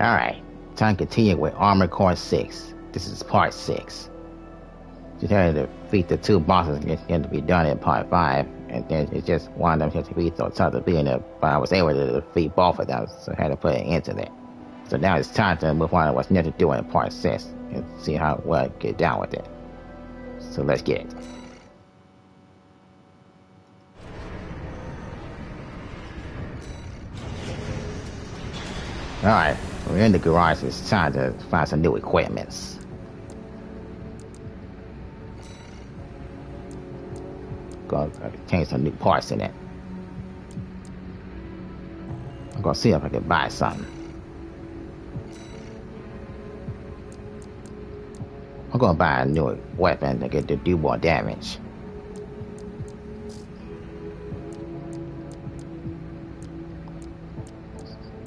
Alright, time to continue with Armor Core 6. This is part 6. Just had to defeat the two bosses going to be done in part 5, and then it's just one of them had to be so tough to be in it, but I was able to defeat both of them, so I had to put an end to that. So now it's time to move on to what's next to do in part 6, and see how well I get down with it. So let's get it. Alright, we're in the garage, it's time to find some new equipments. Gonna change some new parts in it. I'm gonna see if I can buy something. I'm gonna buy a new weapon to get to do more damage.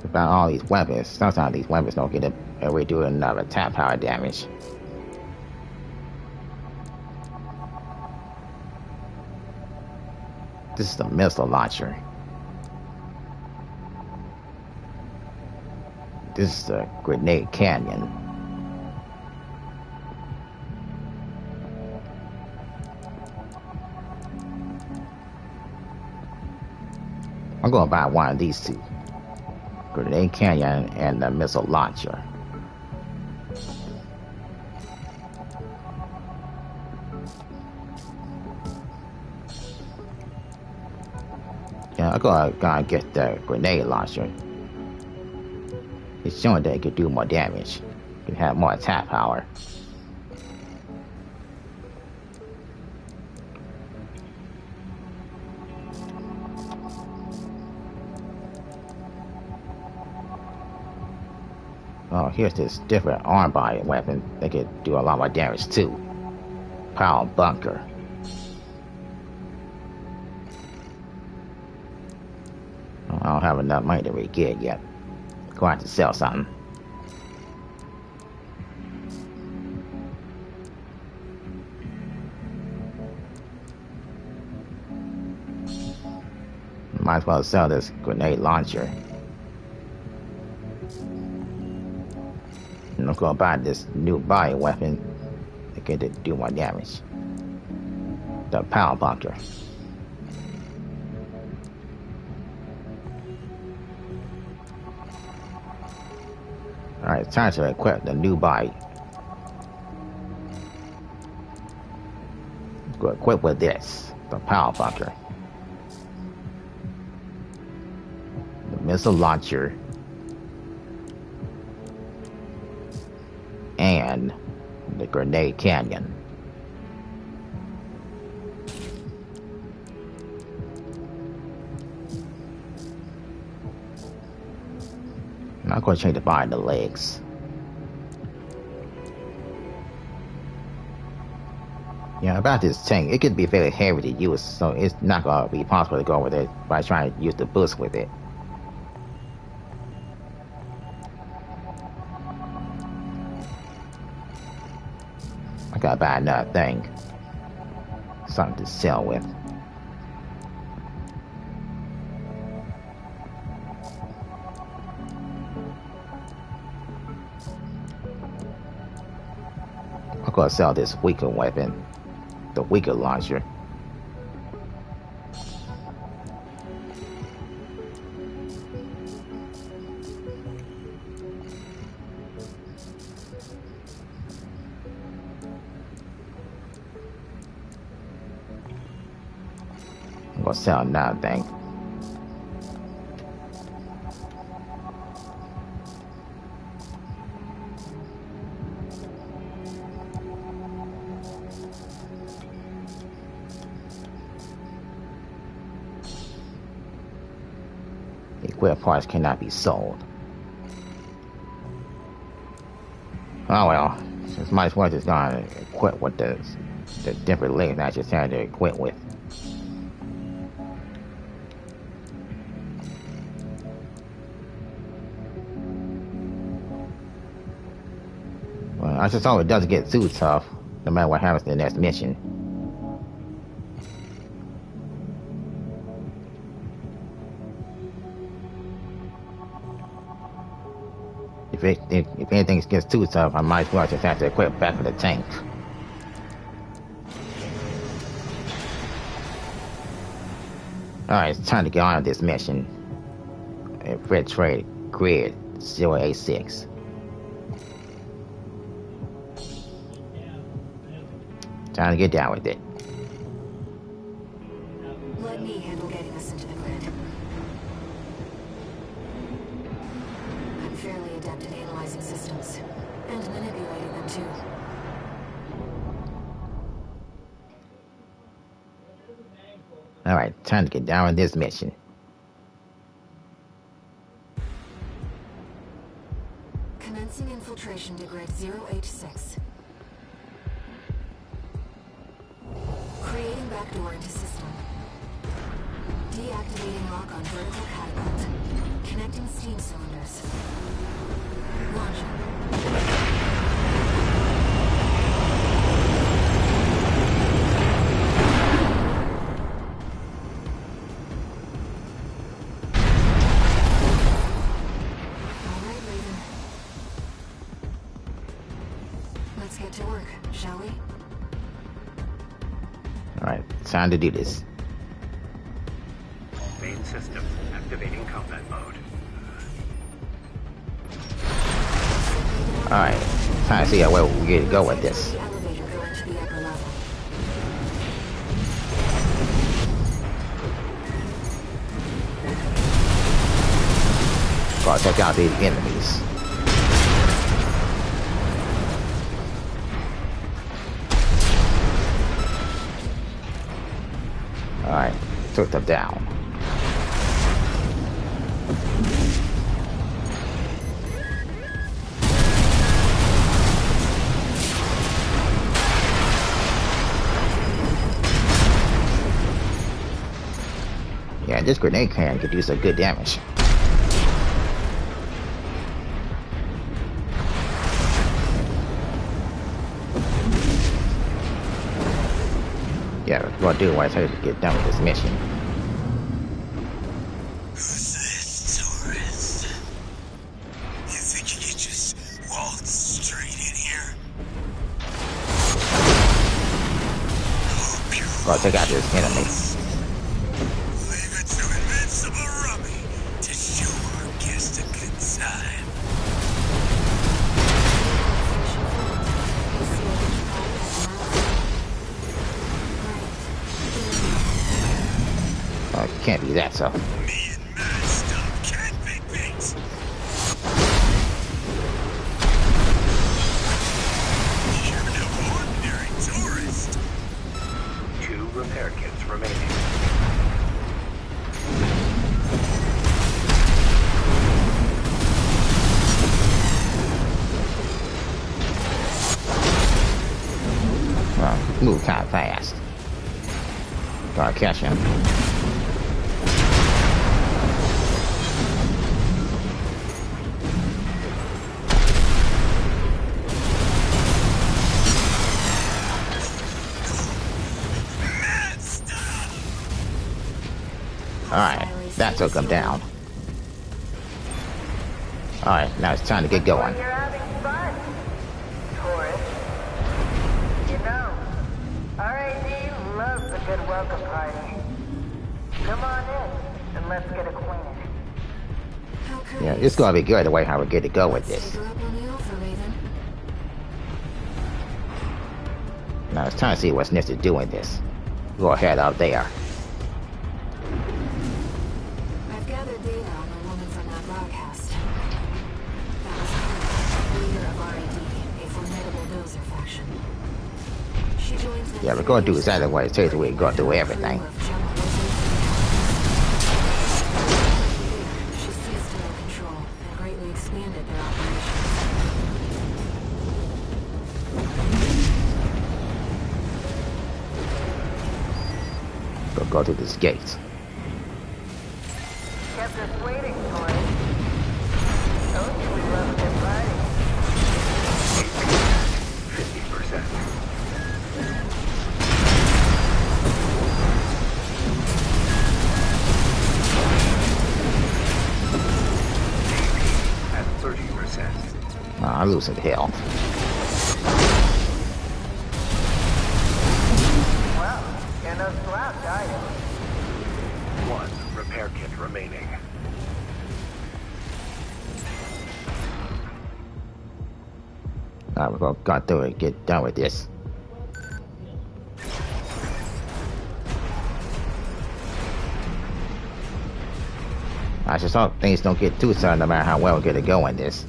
About all these weapons, sometimes these weapons don't get a way to do enough attack power damage. This is the missile launcher. This is the grenade cannon. I'm gonna buy one of these two. Grenade cannon and the missile launcher. Yeah, I'm gonna get the grenade launcher. It's showing that it can do more damage. It can have more attack power. Oh, here's this different arm body weapon that can do a lot more damage too. Power bunker. Oh, I don't have enough money to re-get it yet. Going to sell something. Might as well sell this grenade launcher. And I'm gonna buy this new body weapon to get it to do more damage. The power bunker. Alright, it's time to equip the new body. Go equip with this, the power bunker. The missile launcher. And the grenade cannon. I'm not going to change the body, the legs. Yeah, about this tank, it could be very heavy to use, so it's not going to be possible to go with it by trying to use the boost with it. I gotta buy another thing. Something to sell with. I'm gonna sell this weaker weapon. The weaker launcher. I'm gonna sell another thing. Equipped parts cannot be sold. Oh well, it's might as well just gonna equip with the different legs I just had to equip with. Well, I just hope it doesn't get too tough, no matter what happens in the next mission. if anything gets too tough, I might as well just have to equip back with the tank. Alright, it's time to get on with this mission. Fred Trade Grid 086. Time to get down with it. Let me handle getting us into the grid. I'm fairly adept at analyzing systems and manipulating them too. Alright, time to get down with this mission. Commencing infiltration to grid 086. Creating backdoor into system. Deactivating lock on vertical catapult. Connecting steam cylinders. Launching. To work, shall we? Alright, time to do this. Main systems activating combat mode. Alright, time to see how well we get to go with this. Gotta check out these enemies. Alright, took them down. Yeah, this grenade cannon could do some good damage. Yeah, what I'll do once I get done with this mission. Who's this, tourist? You think you can just waltz straight in here? Hope you're Gotta take out this enemy. Leave it to Invincible Rummy to show our guest a good time. Oh, it can't be that tough. Me and mad stuff can't be beat. You're no ordinary tourist. 2 repair kits remaining. Well, move kind of fast. Gotta catch him. Alright, that took him down. Alright, now it's time to get going. You're having fun, tourist. You know, RAD loves a good welcome party. Come on in, and let's get acquainted. Yeah, it's gonna be good the way how we get to go with this. Now it's time to see what's next to do in this. Go ahead out there. I've gathered data on the woman from that broadcast. That was her, leader of RAD, a formidable dozer faction. She joins the Yeah, we're gonna do exactly what it takes. We're gonna do everything. She seized total control and greatly expanded their operations. Go through this gate. Kept us waiting, tourist. Told you we love a good party. 50%. AP at 30%. I'm losing health. Well, you're no slouch, are you? One repair kit remaining. Alright, we're gonna go through it, get done with this. I just hope things don't get too sudden no matter how well we get it going this.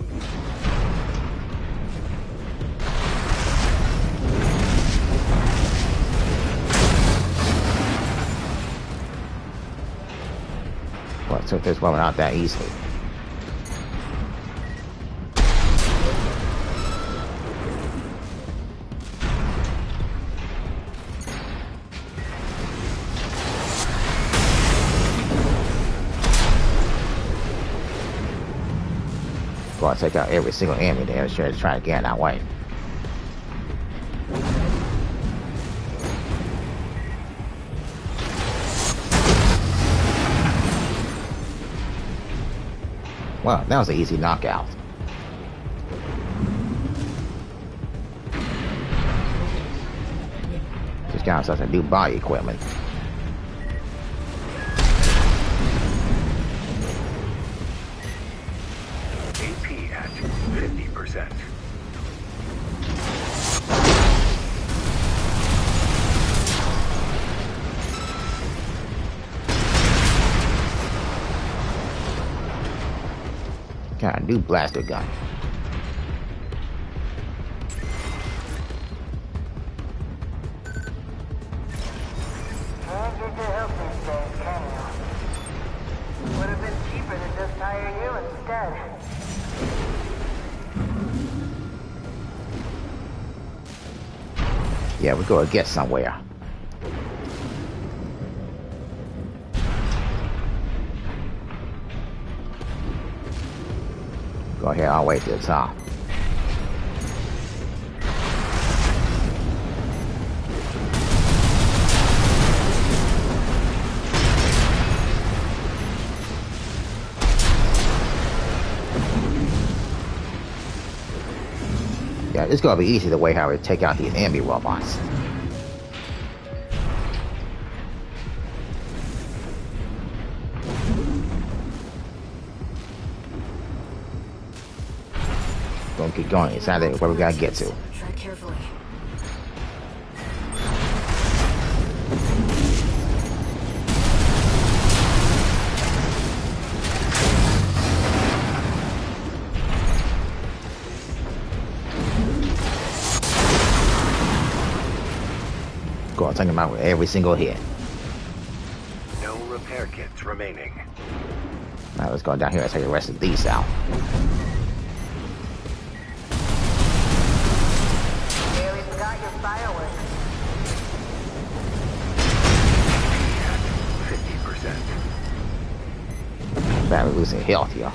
Well, I took this one out that easily. Go take out every single enemy there, sure to try to get that way. Well, that was an easy knockout. Just got ourselves a new body equipment. AP at 50%. Got a new blaster gun. Can't get your help these days, can you? Would have been cheaper to just hire you instead. Yeah, we're gonna get somewhere. Go ahead, I'll wait to the top. Yeah, it's gonna be easy the way how we take out these enemy robots. Gonna keep going. It's not where we gotta get to. Tread carefully. Go on, take them out with every single hit. No repair kits remaining. Now let's go down here and take the rest of these out. Barely forgot your fireworks. 50%. Badly losing health here.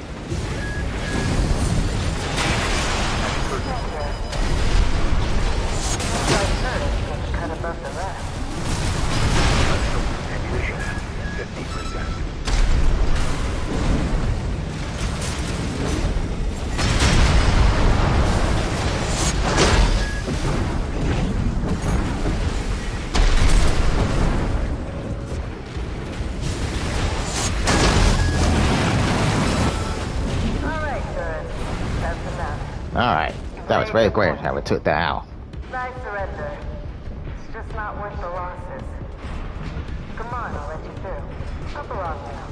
Cut above the rest. Ammunition at 50%. Alright, sir. That's enough. Alright, that was very great how we took that out. I surrender. It's just not worth the losses. Come on, I'll let you through. Up along now.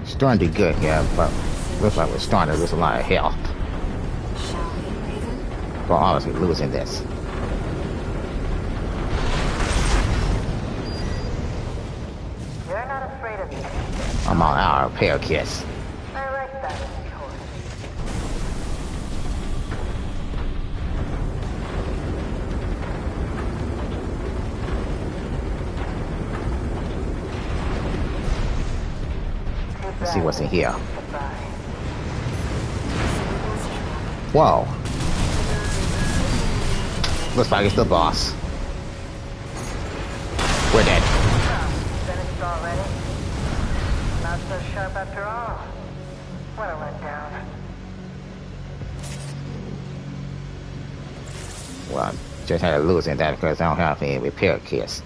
Starting to do good here, but looks like we're starting to lose a lot of health. Shall we, Raven? We're honestly losing this. You're not afraid of me. I'm on our repair kits. I like that, Horse. Let's see what's in here. Goodbye. Whoa. Looks like it's the boss. We're dead. Finished already? Not so sharp after all. What a letdown. Well, just had to lose in that because I don't have any repair kits.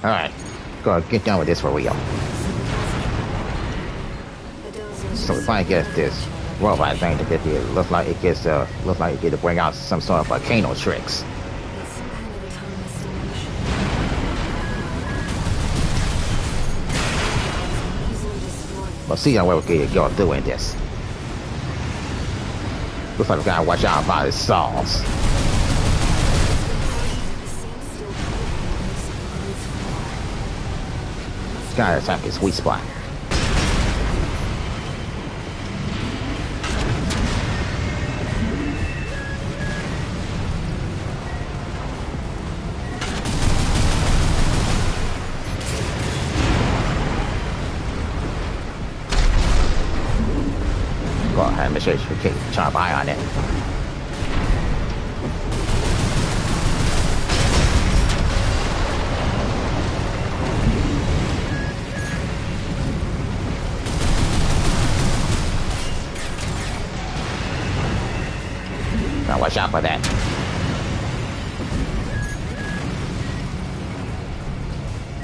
Alright, go get done with this for real. So if I get this robot thing to get here, looks like it gets to bring out some sort of volcano tricks. But see how well we can go doing this. Looks like we gotta watch out about his saws. Gotta attack his sweet spot. Go ahead, make sure you keep a sharp eye on it. Now watch out for that.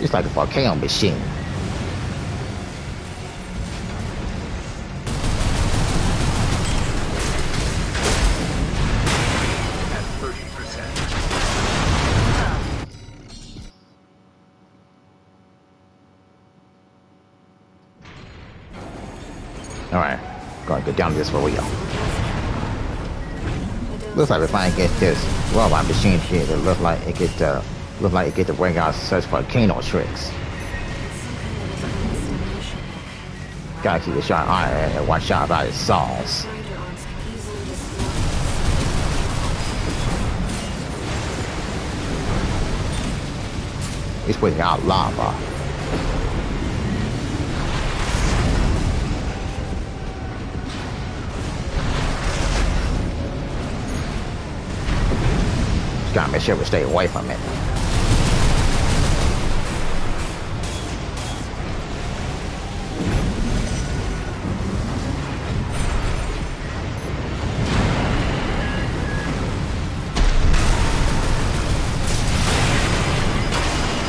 It's like a volcano machine. At 30%. Alright, gonna get down to this for real. Looks like we finally get this robot machine here that look like it get to bring out such volcano tricks. Gotta keep a sharp eye on it and watch out about his saws. He's putting out lava. Gotta make sure we stay away from it.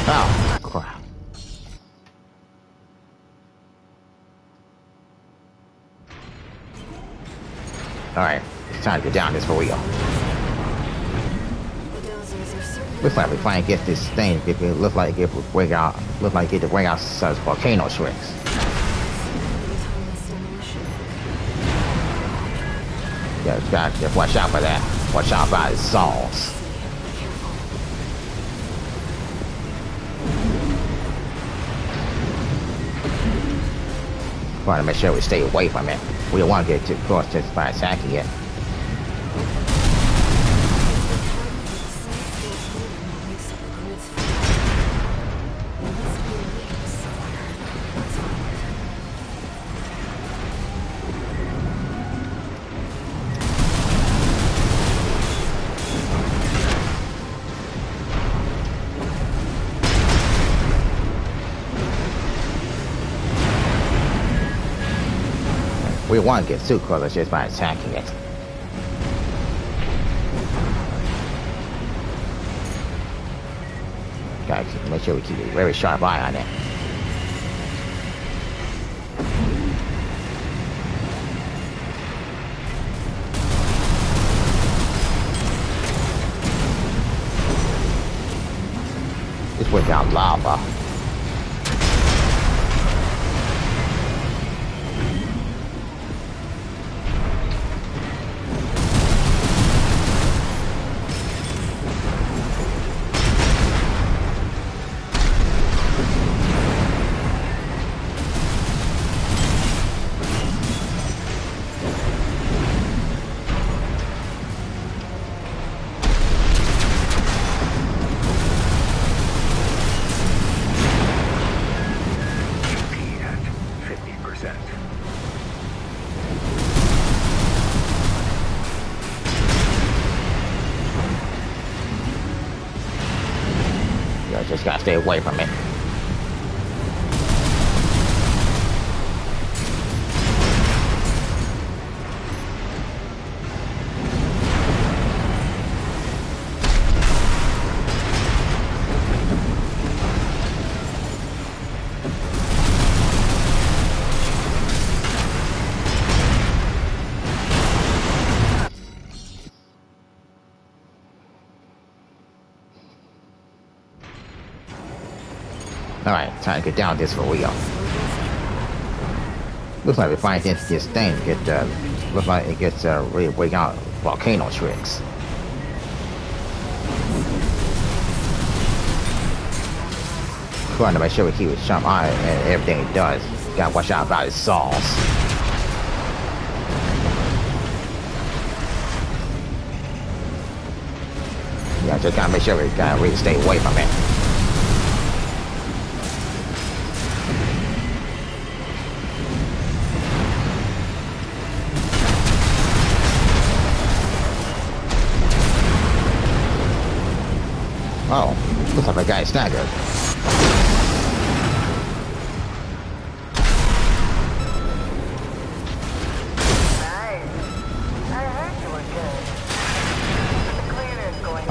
Oh, crap. Alright, it's time to get down this for real. Looks like we finally get this thing. It looks like it will bring out. Looks like it to bring out such volcano tricks. Yeah, gotta just watch out for that. Watch out for his saws. Trying to make sure we stay away from it. We don't want to get too close just by attacking it. We want to get too close just by attacking it. Gotta make sure we keep a very sharp eye on it. It's without lava. Just gotta stay away from it. Alright, time to get down this for real. Looks like we find this thing looks like it gets really break out volcano tricks. Trying to make sure we keep a sharp eye and everything he does. Gotta watch out about his saws. Yeah, just gotta make sure we gotta really stay away from it. Oh, looks like a guy staggered.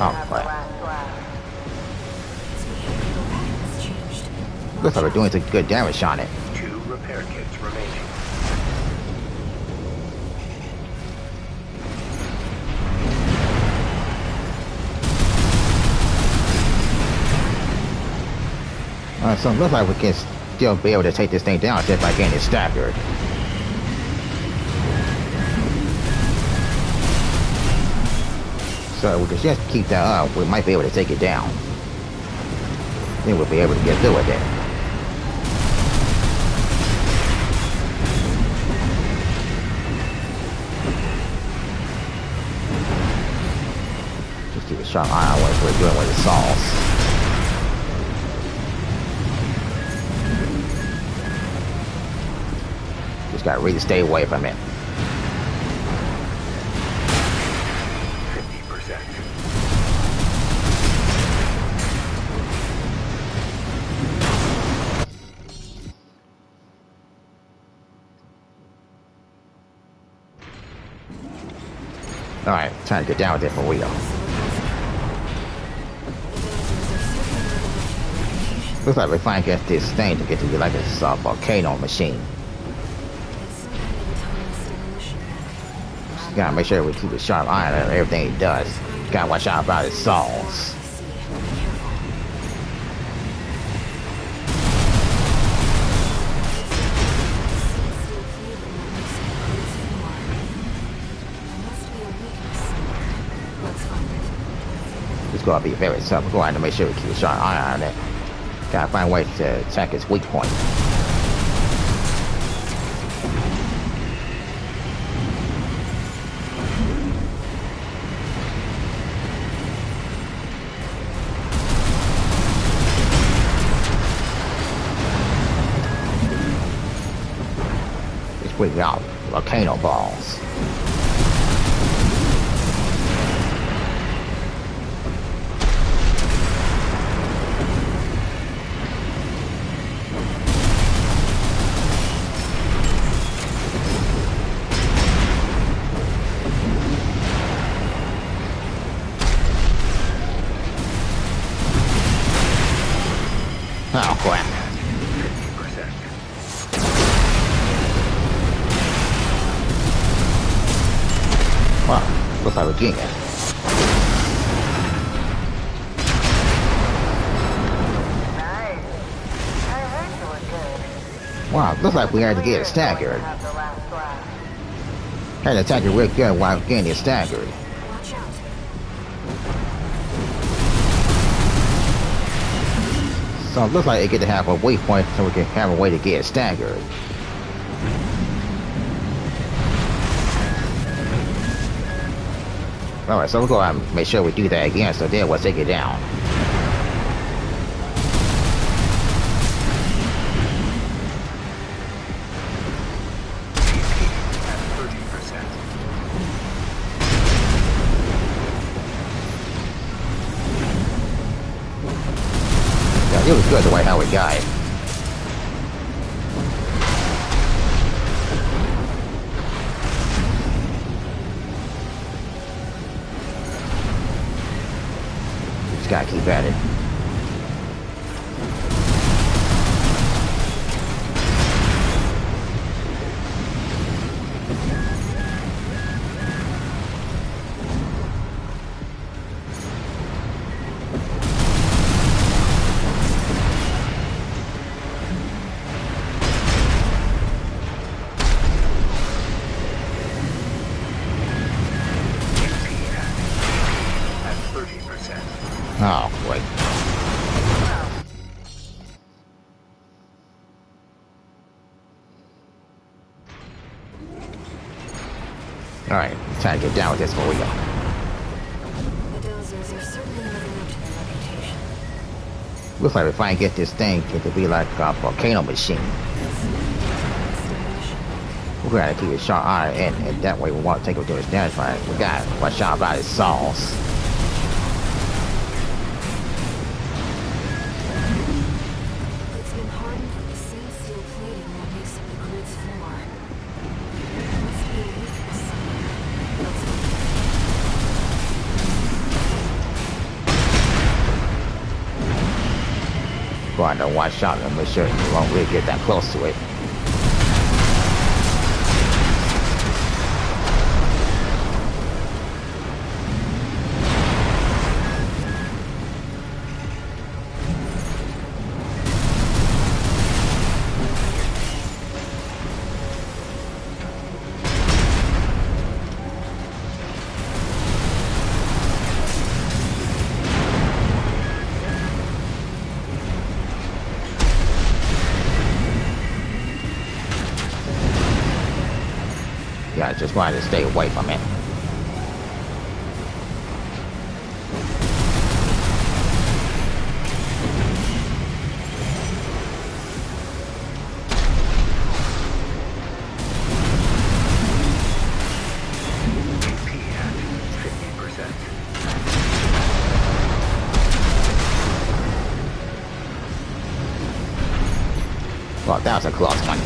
Oh, crap. Looks like we're doing some good damage on it. 2 repair kits remaining. So it looks like we can still be able to take this thing down just by getting it staggered. So we can just keep that up, we might be able to take it down. Then we'll be able to get through with it. Just keep a sharp eye on what we're doing with the saws. Just gotta really stay away from it. 50%. Alright, time to get down with it for real. Looks like we finally get this thing to get to be like a volcano machine. Just gotta make sure we keep a sharp eye on everything he does. Gotta watch out about his saws. It's gonna be very tough. We're going to make sure we keep a sharp eye on it. Gotta find a way to attack his weak point. Just bring out volcano balls. Oh crap. 50%. Well, looks like we're getting it. Nice. I heard you were good. Wow, looks like we had to get it staggered. Have the last laugh. Had to attack it real good while getting it staggered. Watch out. So it looks like it get to have a weak point so we can have a way to get it staggered. Alright, so we'll go out and make sure we do that again so then we'll take it down. At 30%. Yeah, it was good the way how we got it. Just gotta keep at it. Alright, time to get down with this for we go. The dozers are certainly living up to their reputation. Looks like if I can get this thing, it could be like a volcano machine. We're gonna keep a sharp eye, and that way we won't take it to its damage. Right? We got watch out about his sauce. It's been hardened with the same steel plating that makes up the grid's floor. Must be a weakness. Go out there, watch out, and make sure you won't really get that close to it. Yeah, just wanted to stay away from it. AP at 50%. Well, that was a close one.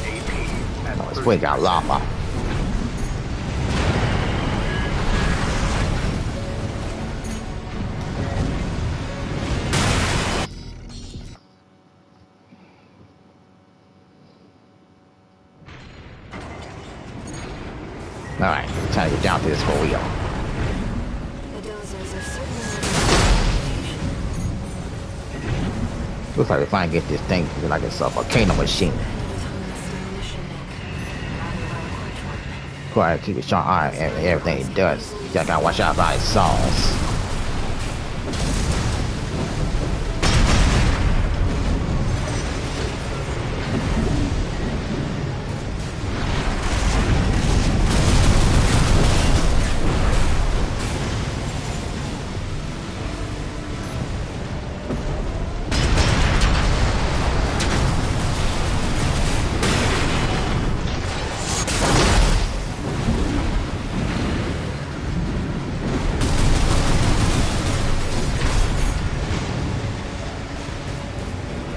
AP at Oh, we got lava. Alright, time to get down to this for wheel. The dozers are certainly living up to their reputation. Looks like if I can get this thing to be like it's a volcano machine. Go ahead and keep a sharp eye on everything it does. You just gotta watch out about its sauce.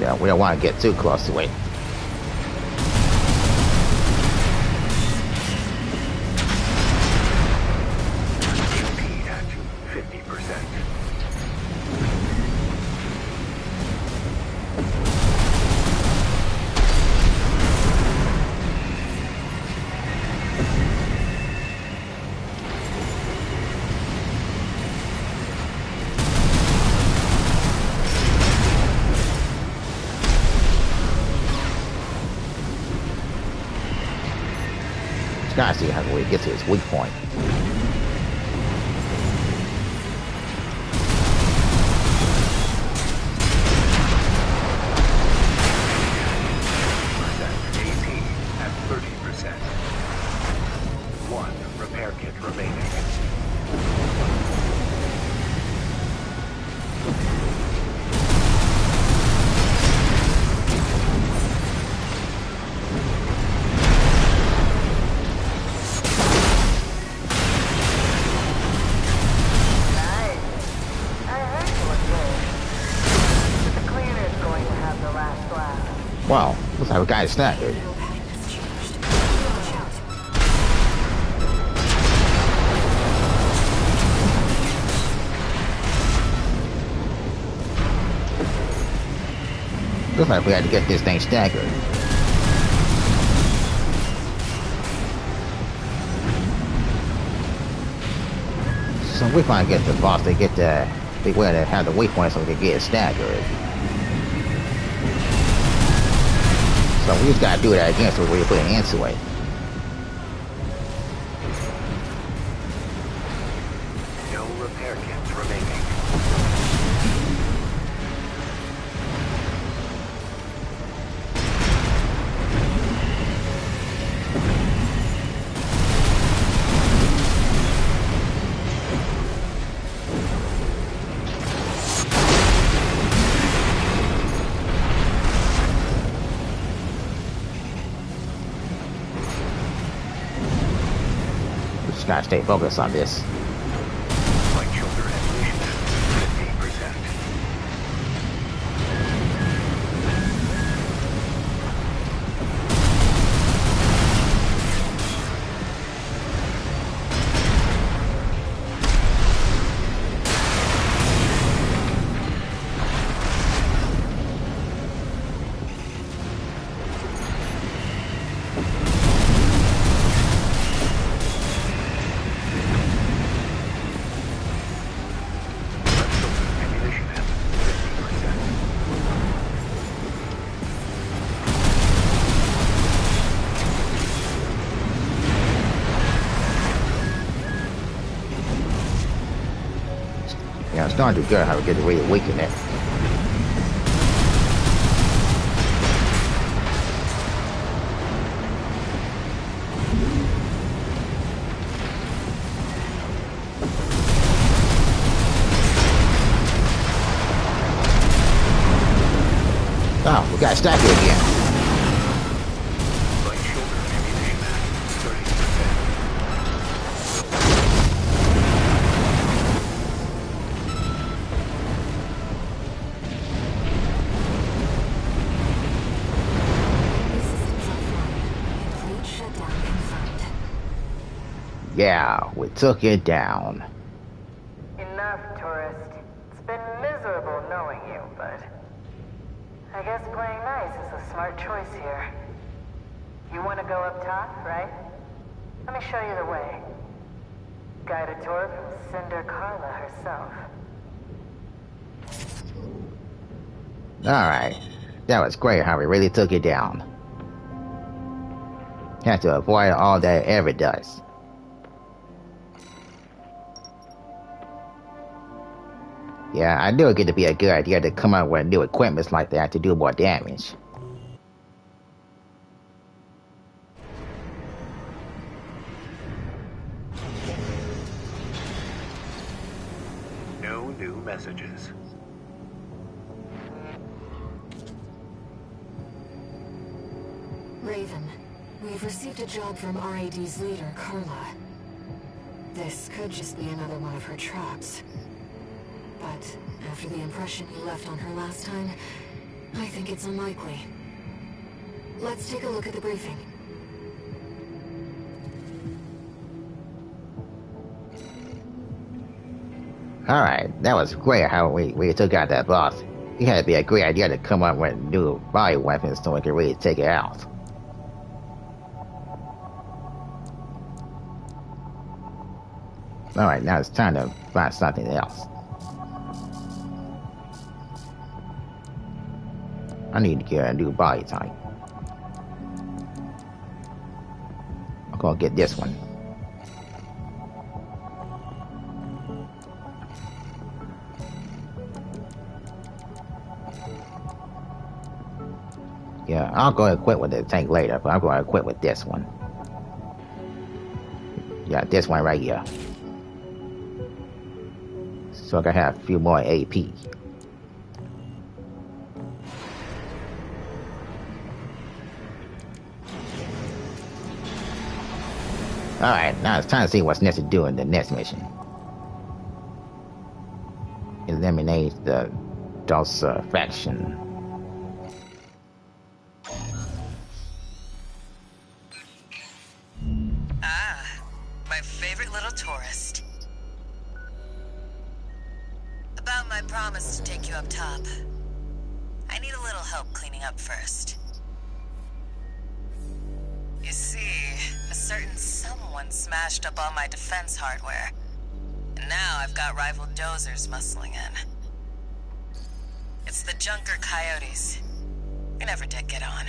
Yeah, we don't want to get too close to it. AP at 50%. Just gotta see how we get to its weak point. AP at 30%. One repair kit remaining. Nice. I heard you were good. But the cleaner's going to have the last laugh. Wow, looks like we got it staggered. Pattern has changed. Watch out. Looks like we had to get this thing staggered. So we finally get the boss to get the Beware to have the waypoint so we can get staggered. So we just gotta do that again so we put an end to it. No repair kits remaining. Just gotta stay focused on this. Right shoulder ammunition at 50%. Left shoulder ammunition at 50%. Yeah, it's starting to do good how we get really weaken it. Oh, we gotta stack it again. Right shoulder ammunition at 30%. New systems offline. Complete shutdown confirmed. Yeah, we took it down. Enough, tourist. It's been miserable knowing you, but I guess playing nice is a smart choice here. You want to go up top, right? Let me show you the way. Guided tour from Cinder Carla herself. Alright. That was great how we really took it down. Had to avoid all that it ever does. Yeah, I knew it get to be a good idea to come out with new equipment like that to do more damage. No new messages. Raven, we've received a job from RAD's leader, Carla. This could just be another one of her traps. But after the impression you left on her last time, I think it's unlikely. Let's take a look at the briefing. Alright, that was great how we took out that boss. It had to be a great idea to come up with new body weapons so we could really take it out. Alright, now it's time to find something else. I need to get a new body type. I'm gonna get this one. Yeah, I'll go equip with the tank later, but I'm going to equip with this one. Yeah, this one right here. So I can have a few more AP. Alright, now it's time to see what's next to do in the next mission. Eliminate the Dulce faction. My favorite little tourist. About my promise to take you up top. I need a little help cleaning up first. You see, a certain someone smashed up all my defense hardware. And Now I've got rival dozers muscling in. It's the Junker Coyotes. We never did get on.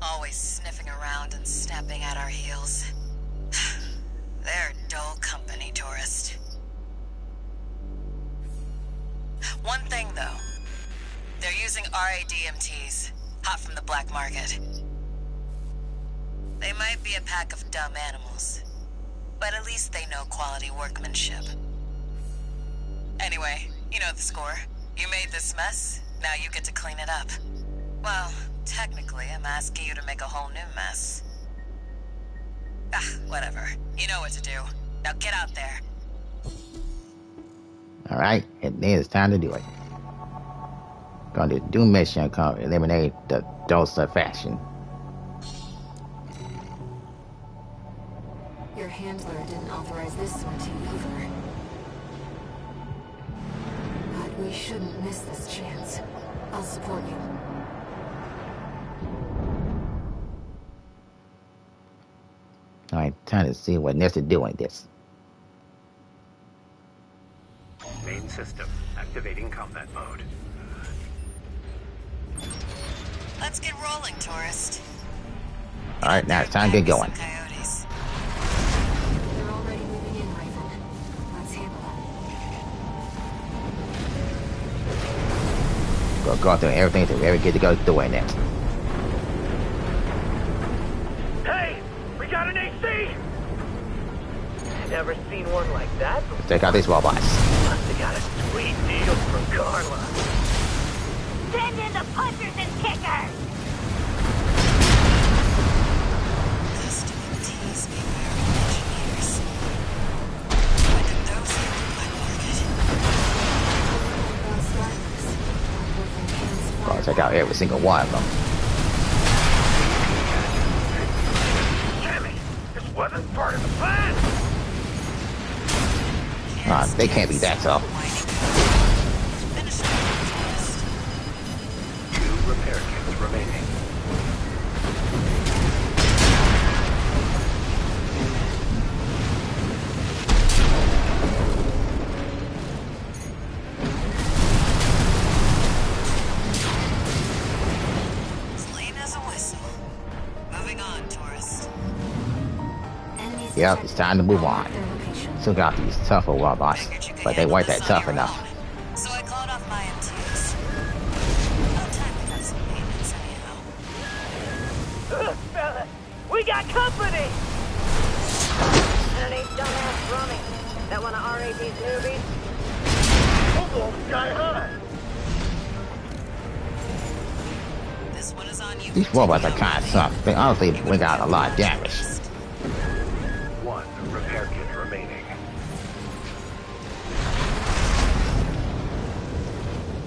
Always sniffing around and snapping at our heels. They're dull company, tourist. One thing, though. They're using RADMTs, hot from the black market. They might be a pack of dumb animals, but at least they know quality workmanship. Anyway, you know the score. You made this mess, now you get to clean it up. Well, technically, I'm asking you to make a whole new mess. Ah, whatever. You know what to do. Now get out there. Alright, and then it's time to do it. Gonna do mission called Eliminate the Dosa faction. Your handler didn't authorize this sortie either. But we shouldn't miss this chance. I'll support you. Alright, time to see what Ness is doing this. Main system activating combat mode. Let's get rolling, tourist. Alright, now it's time to get going. Coyotes. They're already moving in, Raven. Let's handle them. Go through everything to ever get to go doing it. Hey! We got an AC! Never seen one like that before. Check out these robots. Must have got a sweet deal from Carla. Send in the punchers and kickers! Custom MTs made by our own engineers. When did those hit the black market? Gotta check out every single one of them. Damn it! This wasn't part of the plan! They can't be that tough. Finish it, tourist. 2 repair kits remaining. Clean as a whistle. Moving on, tourist. Yep, it's time to move on. Still got these tougher robots, Figured you could but they handle weren't this that on tough your enough. own. So I called off my MTs. About time we got some maintenance anyhow. Fella, we got company! That ain't dumbass Rummy. That one of RAD's newbies? Almost sky high! This one is on you. These robots are kind of tough. They honestly bring out a lot of damage. 1 repair kit remaining.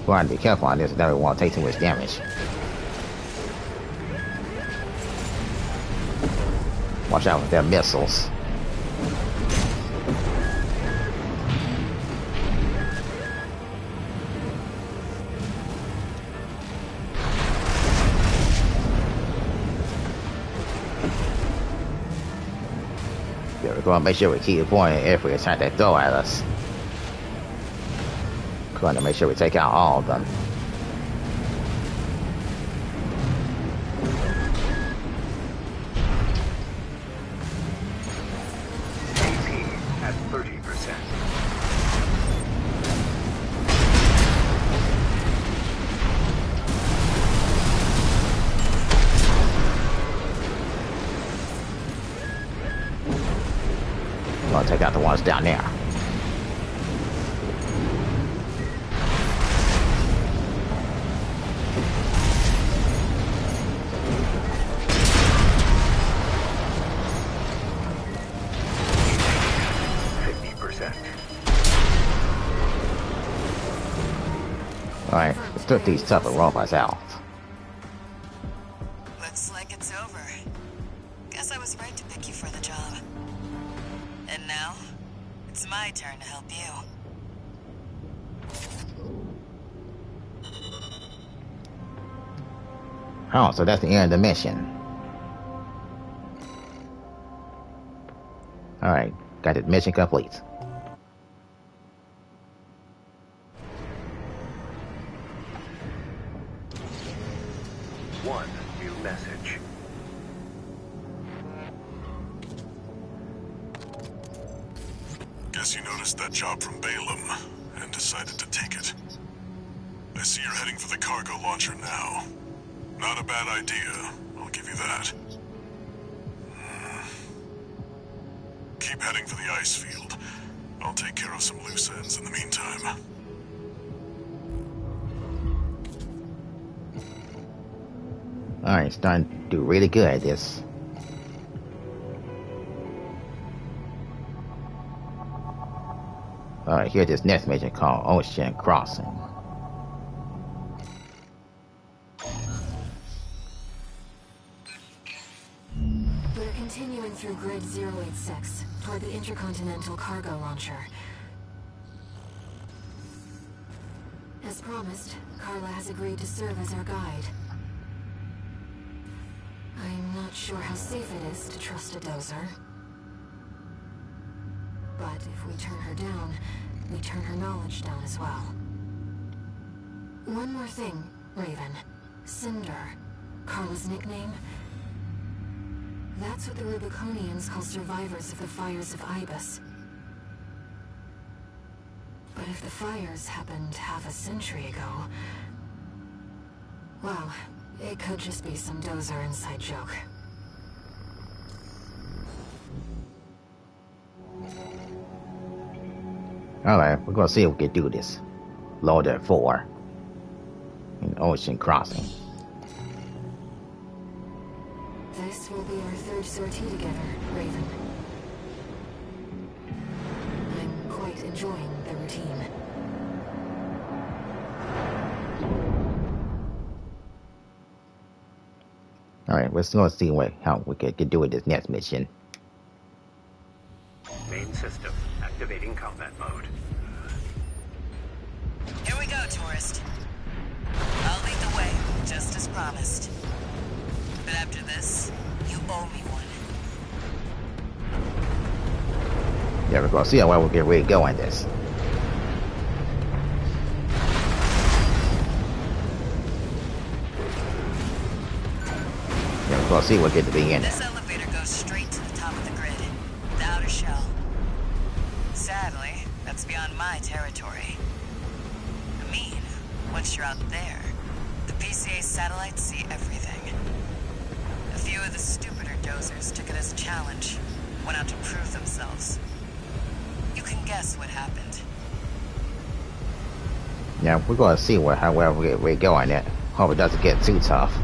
We want to be careful on this, so that we won't take too much damage. Watch out with their missiles. Yeah, we're going to make sure we keep avoiding every attack they throw at us. Going to make sure we take out all of them. AP at 30%. Going to take out the ones down there. Alright, let's took these tougher robots out. Looks like it's over. Guess I was right to pick you for the job. And now, it's my turn to help you. Oh, so that's the end of the mission. Alright, got it. Mission complete. One new message. Guess you noticed that job from Balaam and decided to take it. I see you're heading for the cargo launcher now. Not a bad idea, I'll give you that. Keep heading for the ice field. I'll take care of some loose ends in the meantime. Alright, starting to do really good at this. Alright, here's this next mission called Ocean Crossing. We're continuing through Grid 086 toward the Intercontinental Cargo Launcher. As promised, Carla has agreed to serve as our guide. I'm not sure how safe it is to trust a dozer. But if we turn her down, we turn her knowledge down as well. One more thing, Raven. Cinder, Carla's nickname. That's what the Rubiconians call survivors of the fires of Ibis. But if the fires happened half a century ago... well, it could just be some dozer inside joke. Alright, we're gonna see if we can do this. Loader 4 in Ocean Crossing. This will be our third sortie together, Raven. I'm quite enjoying the routine. Alright, let's go see how we can do it this next mission. Main system activating combat mode. Here we go, tourist. I'll lead the way, just as promised. But after this, you owe me one. Yeah, we're gonna see how well we can really go in this. Yeah, we're gonna see what we get to be in This it. elevator goes straight to the top of the grid, the outer shell. Sadly, that's beyond my territory. I mean, once you're out there, the PCA satellites see everything. A few of the stupider dozers took it as a challenge, went out to prove themselves. You can guess what happened. Yeah, we're gonna see how well we go in it. Hope it doesn't get too tough.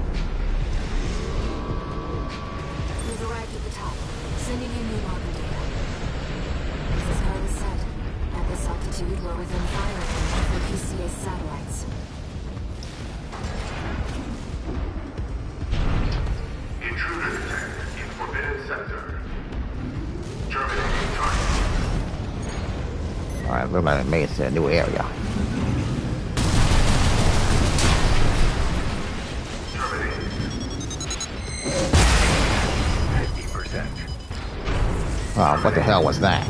We've arrived at the top, sending you new marker data. As Carla said, at this altitude, we're within fire range of the PCA satellites. Intruder detected in forbidden sector. Terminating target. Alright, looks like it made it to a new area. Terminating. 50%. Oh, what the hell was that?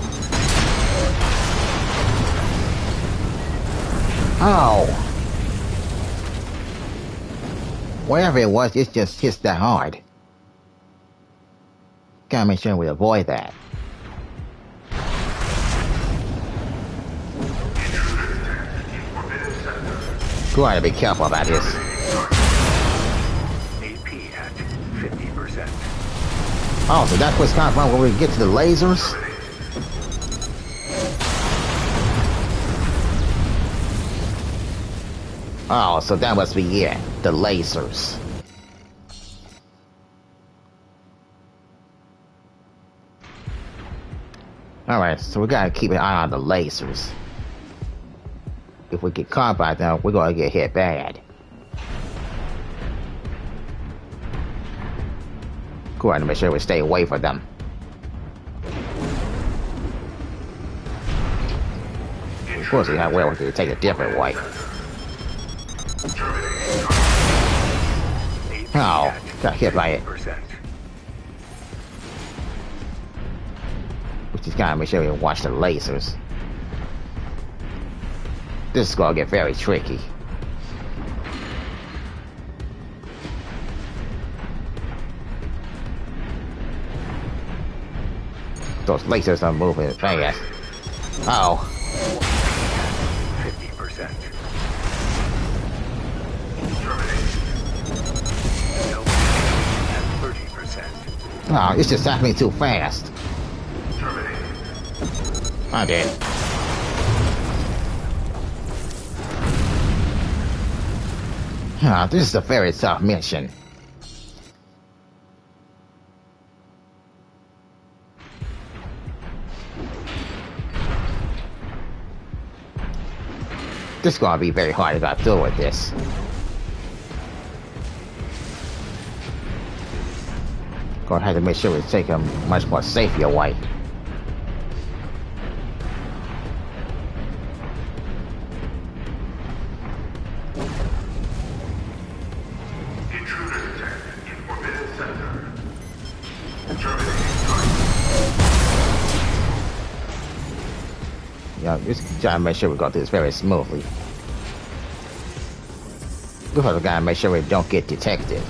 Oh! Whatever it was, it just hits that hard. Gotta make sure we avoid that. Gotta be careful about this. AP at 50%. Oh, so that's what's kind of fun when we get to the lasers? Oh, so that must be it. The lasers. Alright, so we gotta keep an eye on the lasers. If we get caught by them, we're gonna get hit bad. Go ahead and make sure we stay away from them. Of course, we have well we can take a different way. Oh, got hit by it. just gotta make sure we watch the lasers. This is gonna get very tricky. Those lasers are moving fast. Oh. 50%. At 30%. Oh, it's just happening too fast. I did. This is a very tough mission. This is gonna be very hard to get through with this. Gonna have to make sure we take a much more safer way. Intruder detected in Forbidden Center. Yeah, just trying to make sure we go through this very smoothly. We also gotta make sure we don't get detected.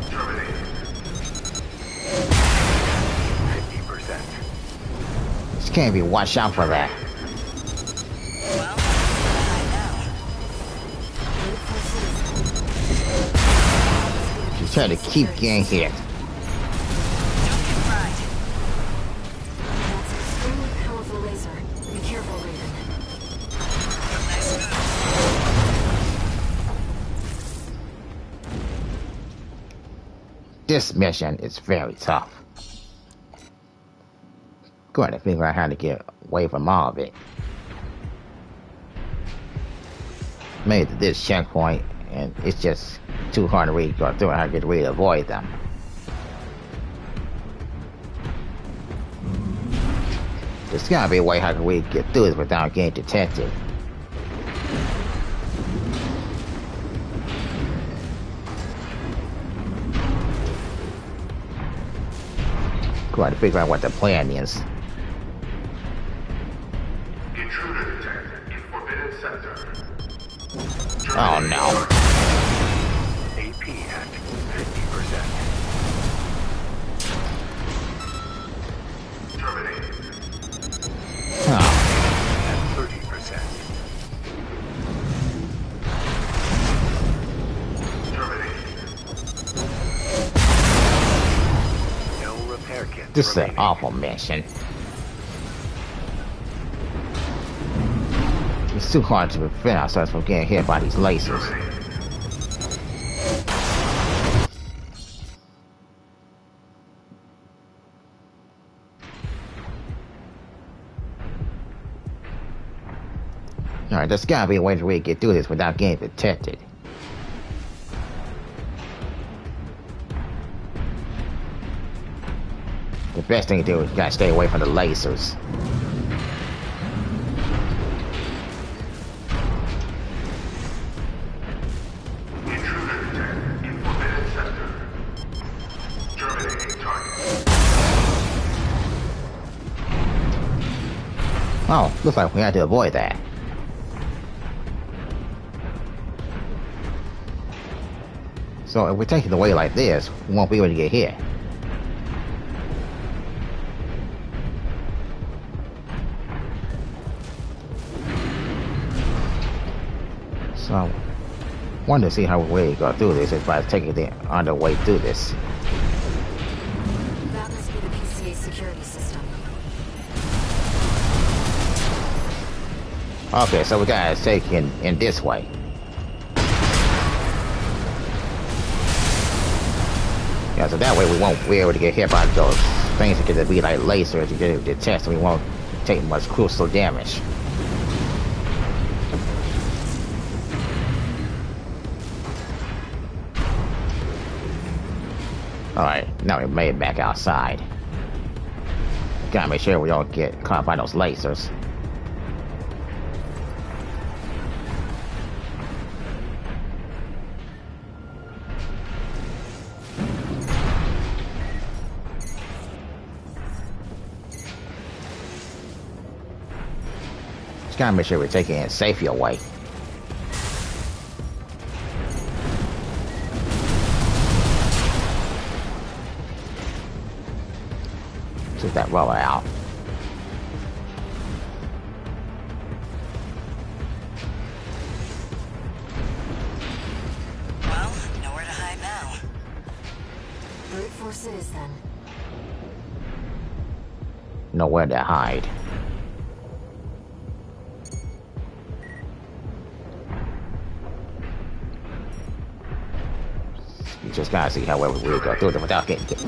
Terminated. 50%. Just can't be watch out for that. Well, I know. Just try to keep getting hit. Don't get fried. That's an extremely powerful laser. Be careful, Raven. Nice move. This mission is very tough. Going to figure out how to get away from all of it. Made it to this checkpoint, and it's just too hard to really go through and how to get ready to avoid them. There's gotta be a way how we get through this without getting detected. Trying to figure out what the plan is. Intruder detected in Forbidden Center. Oh no. AP at 50%. Terminated. Oh. At 30%. Terminated. No repair kit. This is an awful mission. It's too hard to prevent ourselves from getting hit by these lasers. Alright, there's gotta be a way to really get through this without getting detected. The best thing to do is you gotta stay away from the lasers. Intruder detected in Forbidden Center. Terminating target. Oh, looks like we had to avoid that. So if we take it away like this, we won't be able to get hit. So, wanted to see how we go through this is by taking the underway through this. That must be the PCA security system. Okay, so we gotta take in this way. Yeah, so that way we won't be able to get hit by those things that could be like lasers to get detect, and we won't take much crucial damage. Alright, now we made it back outside. Gotta make sure we don't get caught by those lasers. Just gotta make sure we're taking it safely away. Take that rubber out. Well, nowhere to hide now. Brute force it is then. Nowhere to hide. You just gotta see how we go through it without getting hit.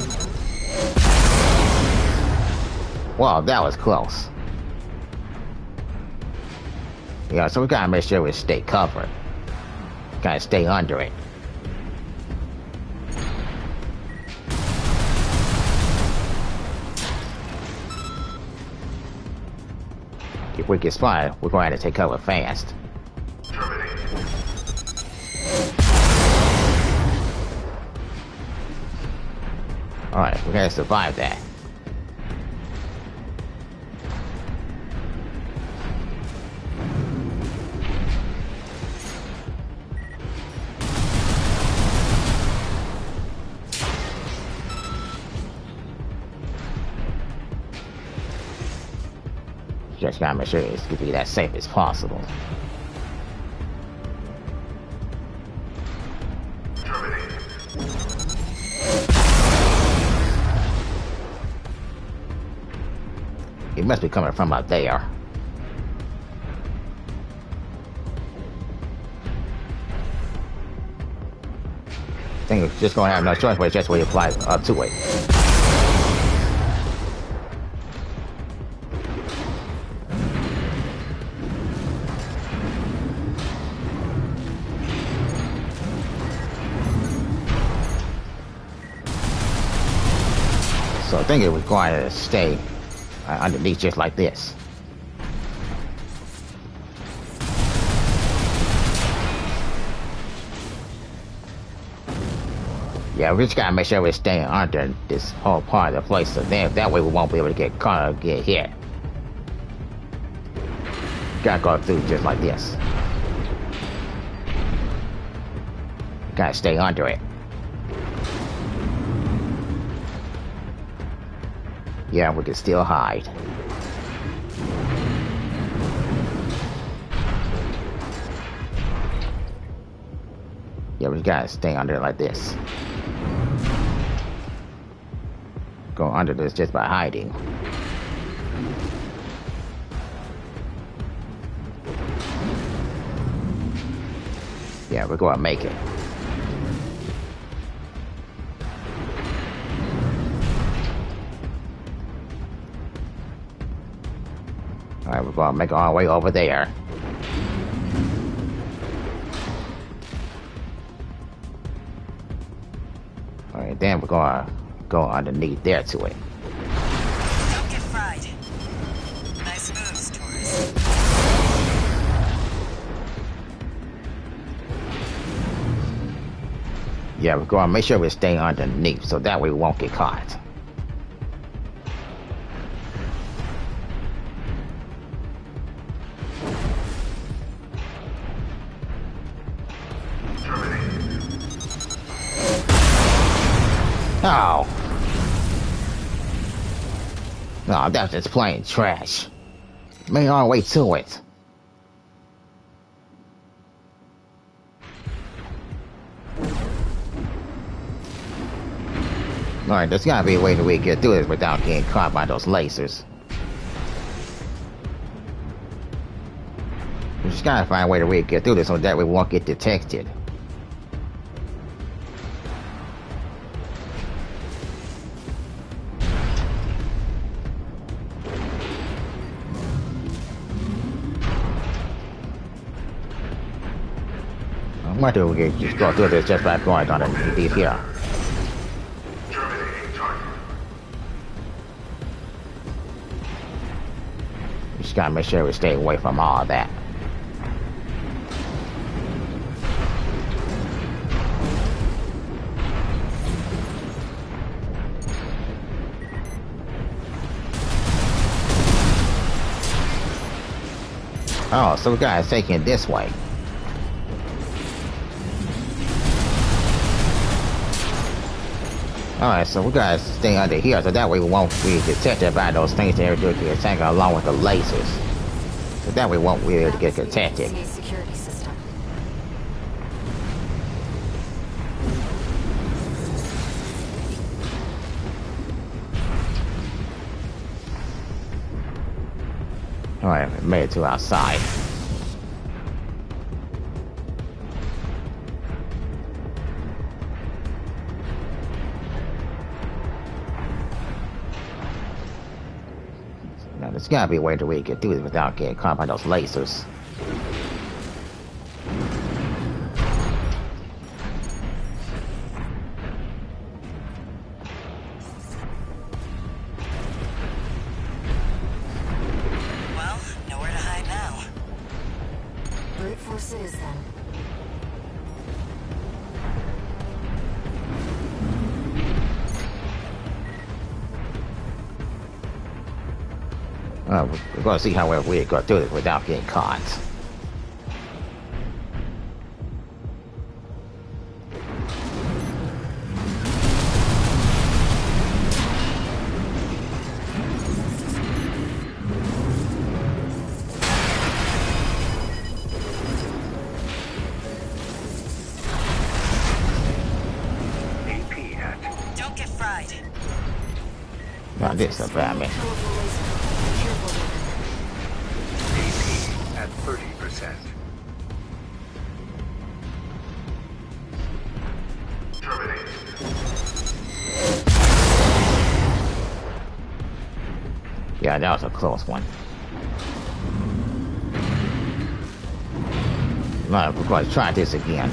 Wow, that was close. Yeah, so we gotta make sure we stay covered. Gotta stay under it. If we get spotted, we're going to take cover fast. Alright, we gotta survive that. Just gotta make sure it's gonna be as safe as possible. It must be coming from up there. I think it's just gonna have no choice, but it's just where you fly up to it. So I think it was going to stay underneath just like this. Yeah, we just gotta make sure we're staying under this whole part of the place, so then that way we won't be able to get caught or get hit. Gotta go through just like this. Gotta stay under it. Yeah, we can still hide. Yeah, we gotta stay under it like this. Go under this just by hiding. Yeah, we're gonna make it. Alright, we're gonna make our way over there. Alright, then we're gonna go underneath there to it. Don't get fried. Nice moves, tourist. Yeah, we're gonna make sure we stay underneath, so that way we won't get caught. Oh. No, that's just plain trash. Made our way to it. Alright, there's gotta be a way that we get through this without getting caught by those lasers. We just gotta find a way that we get through this so that we won't get detected. I wonder if we can just go through this just by going on underneath here. We just gotta make sure we stay away from all of that. Oh, so we gotta take it this way. Alright, so we gotta stay under here so that way we won't be detected by those things that are doing the attack along with the lasers. So that way we won't be able to get detected. Security system. Alright, we made it to outside. Now, there's gotta be a way to we can do this without getting caught by those lasers. Well, nowhere to hide now. Brute force it is then. We're gonna see how we can do this without getting caught. Don't get fried. Now this is about me. AP at 30%. Terminate. Yeah, that was a close one. Right, we're going to try this again.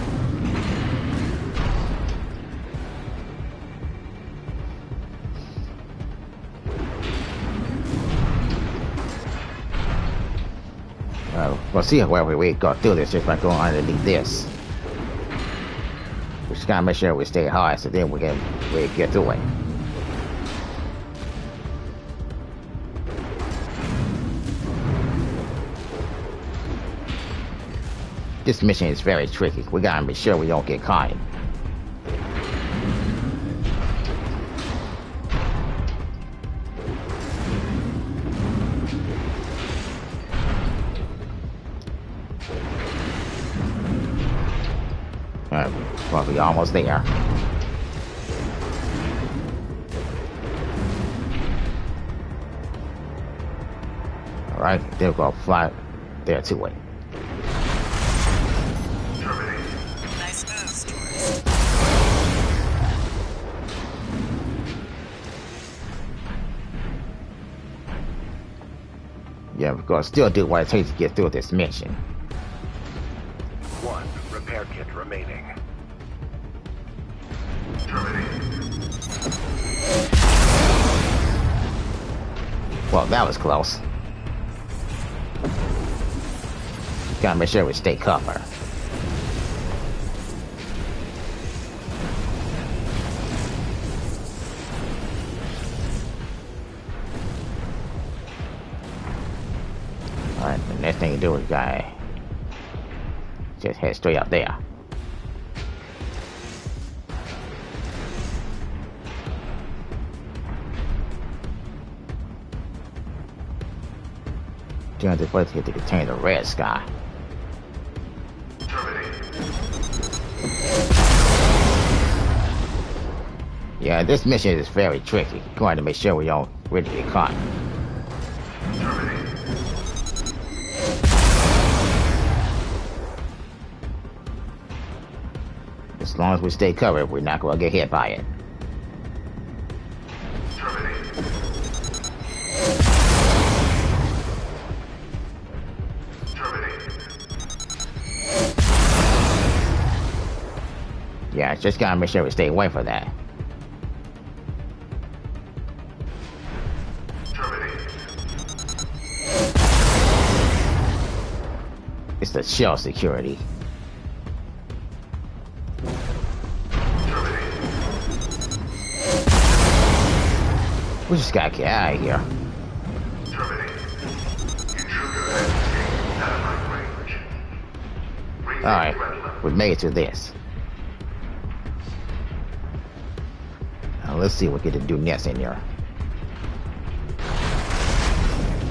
We'll see where we go through this just by going underneath this. We just gotta make sure we stay high so then we get through it. This mission is very tricky. We gotta be sure we don't get caught. Well, we're almost there. Alright, then we're gonna fly there to it. Nice moves, tourist. Yeah, we're gonna still do what it takes to get through this mission. 1 repair kit remaining. Well, that was close. Gotta make sure we stay covered. Alright, the next thing you do is gotta just head straight up there. Turn this way to get to contain the red sky. Yeah, this mission is very tricky. Going to make sure we don't really get caught. As long as we stay covered, we're not going to get hit by it. Yeah, just gotta make sure we stay away from that. It's the shell security. We just gotta get out of here. Alright, we made it to this. Now let's see what we get to do next in here.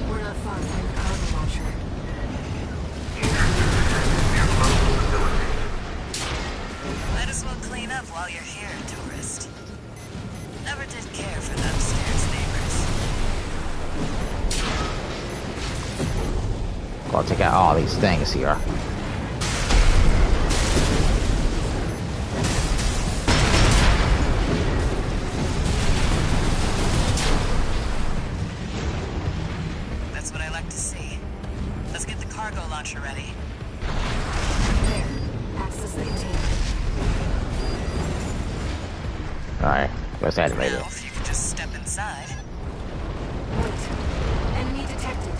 We're not far from the cargo launcher. Might as well clean up while you're here, tourist. Never did care for the upstairs neighbors. Gotta take out all these things here. That's what I like to see. Let's get the cargo launcher ready. There. Access the container. Alright, let's activate Now, it. if you could just step inside. Wait. Enemy detected.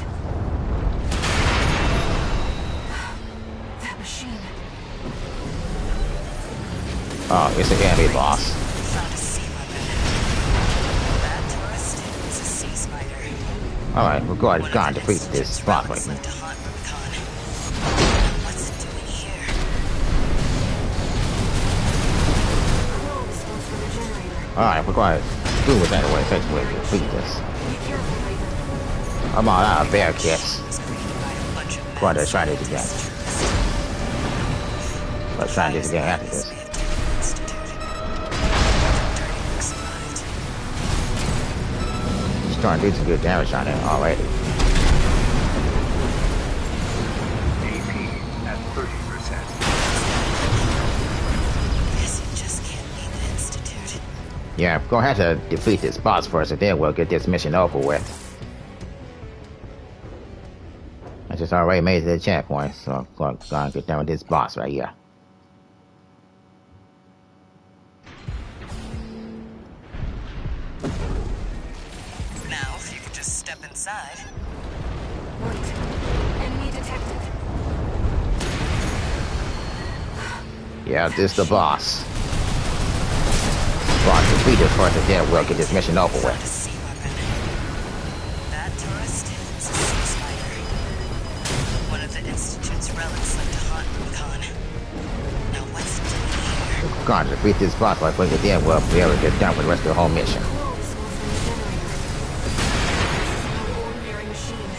That machine. Oh, it's the enemy boss. Found a sea weapon. That tourist is a sea spider. Alright, we're going to defeat this Institute's boss relics right left to haunt Rubicon. What's it doing here? Coral response from the generator. Alright, we're going to do it anyway. It takes way to defeat this. Be careful, Raven. I'm all out of bear kits. It's created by a bunch of Go on, mad let's try this again. scientists. Let's try this again after this. Starting to do some good damage on it already. AP at 30%. Guess you just can't beat the Institute. Yeah, we're gonna have to defeat this boss first, and then we'll get this mission over with. I just already made it to the checkpoint, so I'm gonna get done with this boss right here. Now, if you could just step inside. Wait. Enemy detected. Yeah, this the boss. Boss defeated first, and then we'll get this mission over Found a with. sea weapon. That tourist is a sea spider. One of the Institute's relics left to haunt Rubicon. Now, what's it doing here? We're gonna defeat this boss right quick, and then we'll be able to get done with the rest of the whole mission. Coral response from the generator. No ordinary machine.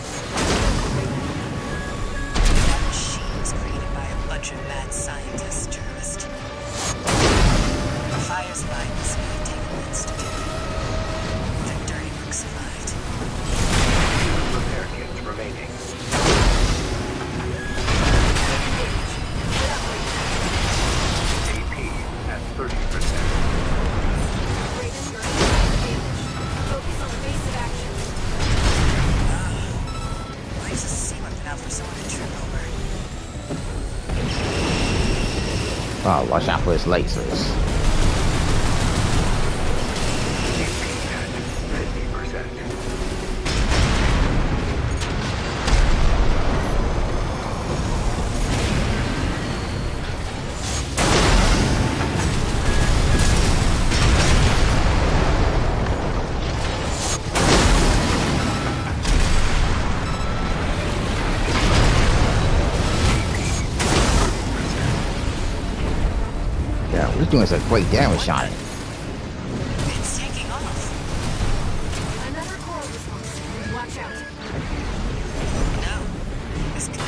That machine was created by a bunch of mad scientists, tourist. The fire's by this taken Institute. The dirty work survived. Repair kits remaining. AP at 30%. Raven, you're damage. Focus on evasive action. Leaves a sea weapon out for someone to trip over. Oh, watch out for his lasers. AP at 50%. Yeah, we're doing some great damage on it. It's taking off. Another coral response. Watch out. No. This could be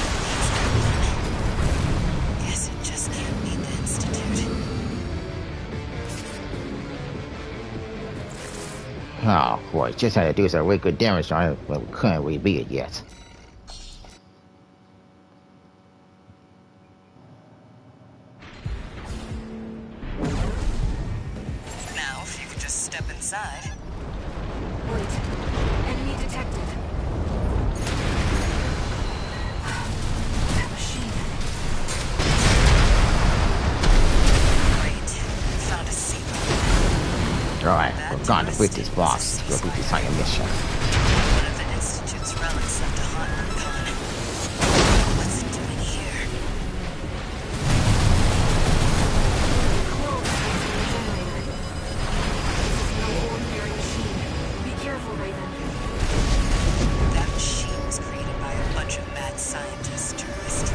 Guess it just can't beat the Institute. Oh boy, just had to do some really good damage on it, but we couldn't really beat it yet. Now, if you could just step inside. Wait. Enemy detected. That machine. Great. Found a sea weapon. Alright, we're gonna defeat this boss. We'll beat this entire mission. One of the Institute's relics left to haunt Rubicon. What's it doing here? Coral response from the generator. No ordinary machine. Be careful, Raven. That machine was created by a bunch of mad scientists, tourist.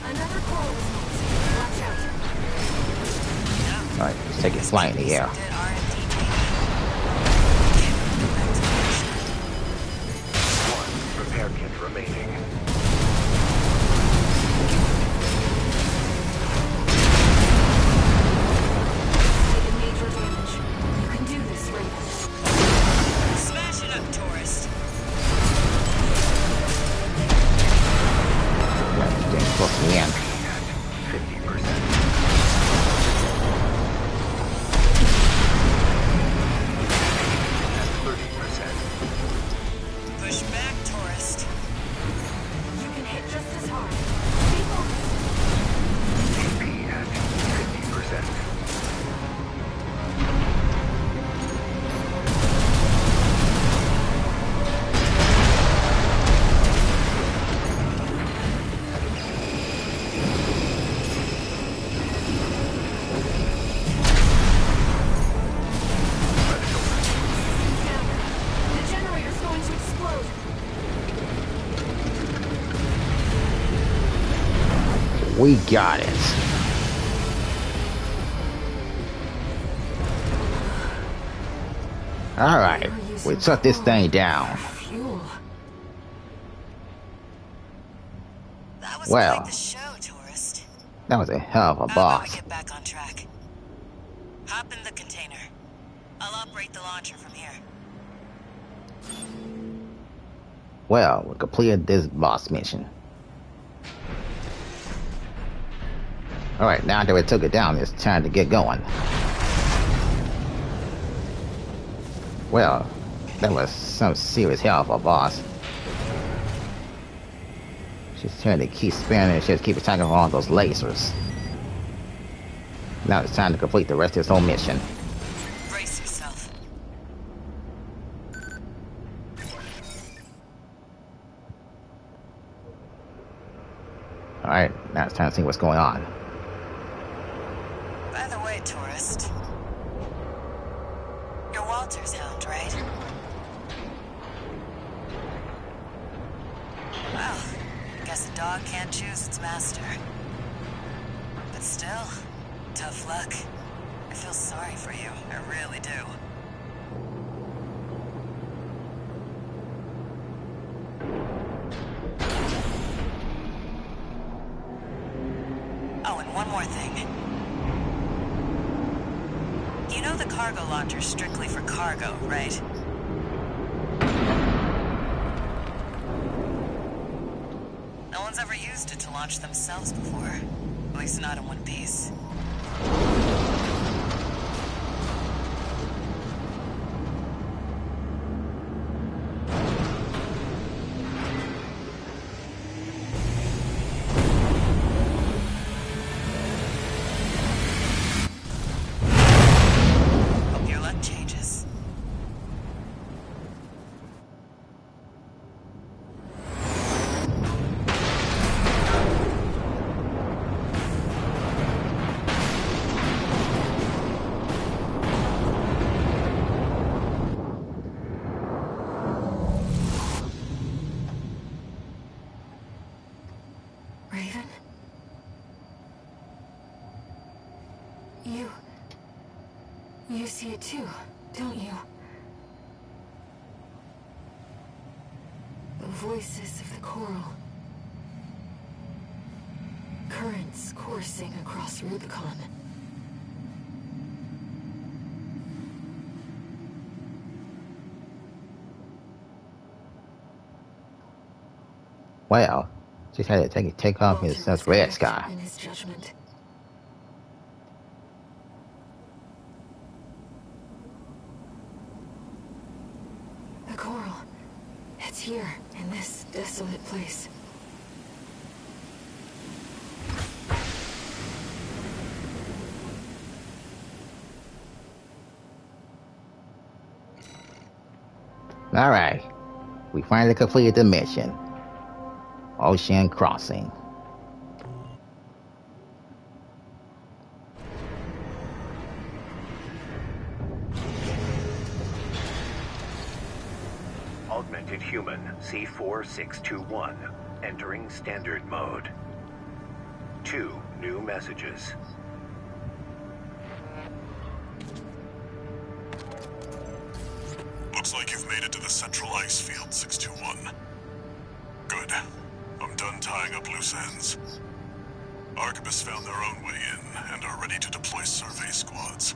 Another coral response. Watch out. Alright, let's take it flying in the air. Good R&D, baby. Back to the mission. One repair kit remaining. Taking major damage. You can do this, Raven. Smash it up, tourist. Getting close to the end. 50%. At 30%. Push back, tourist. You can hit just as hard. Stay focused. TP at 50%. The generator's going to explode. We got it. Alright, we took this thing down. Fuel. That was Well. quite the show, tourist. That was a hell of a How about we boss. get back on track? Hop in the container. I'll operate the launcher from here. Well, we completed this boss mission. Alright, now that we took it down, it's time to get going. Well, that was some serious hell of a boss. She's trying to keep spinning, she's keep attacking all those lasers. Now it's time to complete the rest of this whole mission. Brace yourself. Alright, now it's time to see what's going on. By the way, tourist. You're Walter's hound, right? Well, I guess a dog can't choose its master. But still, tough luck. I feel sorry for you. I really do. Oh, and one more thing. You know the cargo launcher's strictly for cargo, right? No one's ever used it to launch themselves before. At least not in one piece. Hope your luck changes. Raven? You see it too, don't you? The voices of the coral. Currents coursing across Rubicon. Well, just had to take off his Walter was red correct sky. in his judgment. The coral. It's here, in this desolate place. Alright, we finally completed the mission. Ocean Crossing. Augmented human C4621. Entering standard mode. 2 new messages. Looks like you've made it to the central ice field, 621. Good. I'm done tying up loose ends. Arquebus found their own way in and are ready to deploy survey squads.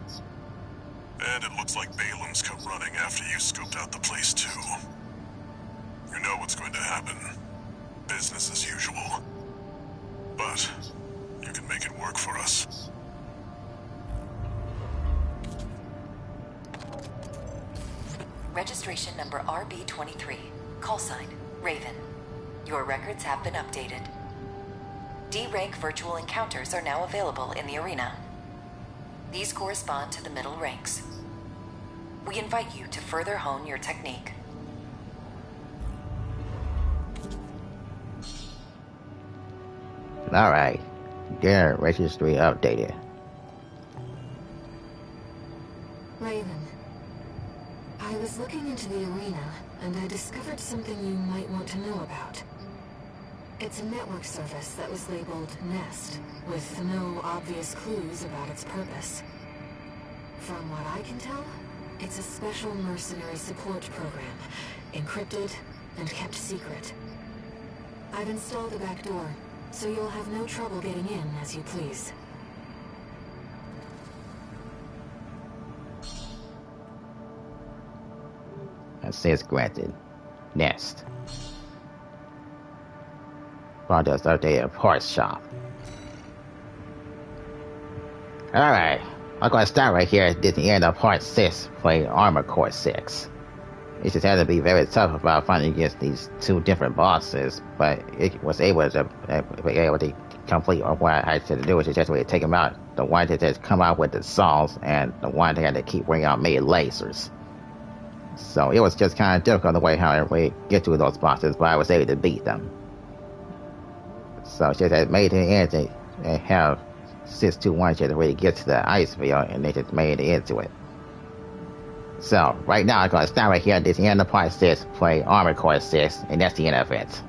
And it looks like Balaam's come running after you scoped out the place too. You know what's going to happen. Business as usual. But you can make it work for us. Registration number RB23. Call sign, Raven. Your records have been updated. D-rank virtual encounters are now available in the arena. These correspond to the middle ranks. We invite you to further hone your technique. Alright. Their registry updated. Raven, I was looking into the arena, and I discovered something you might want to know about. It's a network service that was labeled Nest, with no obvious clues about its purpose. From what I can tell, it's a special mercenary support program, encrypted and kept secret. I've installed a back door, so you'll have no trouble getting in as you please. Access granted. Nest. Products updated parts shop. Alright. I'm going to start right here at the end of part 6, playing Armor Core 6. It just had to be very tough about fighting against these 2 different bosses, but it was able to complete what I had to do, which is just really take them out. The one that just come out with the saws, and the one that had to keep bringing out made lasers. So it was just kind of difficult the way how I get through those bosses, but I was able to beat them. So it's just that made the end and have 621 just really get to the ice field, and they just made it into it. So right now I'm going to start right here at this end of part 6, play Armor Core 6, and that's the end of it.